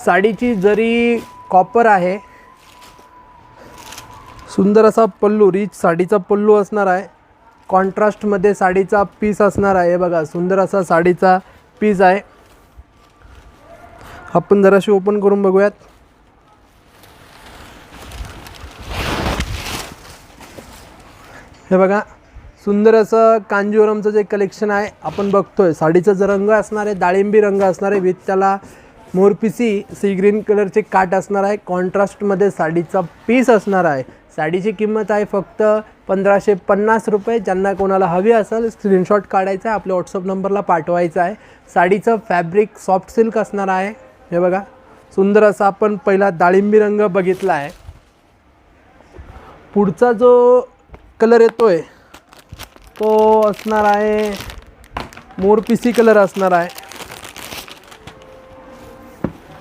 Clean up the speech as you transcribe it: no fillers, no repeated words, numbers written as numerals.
साडीची जरी कॉपर आहे, सुंदर असा पल्लू, रिच साडीचा पल्लू असणार आहे, कॉन्ट्रास्टमध्ये साडीचा पीस असणार आहे. बघा सुंदर असा साडीचा पीस आहे. आपण जराशी ओपन करून बघूयात. हे बघा सुंदर असं कांजीवरमचं जे कलेक्शन आहे आपण बघतोय. साडीचा जो रंग असणार आहे डाळिंबी रंग असणार आहे, विथ त्याला मोरपिसी सी ग्रीन कलरचे काट असणार आहे. कॉन्ट्रास्टमध्ये साडीचा पीस असणार आहे. साडीची किंमत आहे फक्त 1550 रुपये. ज्यांना कोणाला हवी असेल स्क्रीनशॉट काढायचा आहे, आपल्या व्हॉट्सअप नंबरला पाठवायचा आहे. साडीचं फॅब्रिक सॉफ्ट सिल्क असणार आहे. हे बघा सुंदर असा आपण पहिला डाळिंबी रंग बघितला आहे. पुढचा जो कलर येतोय तो असणार आहे मोरपिसी कलर असणार आहे.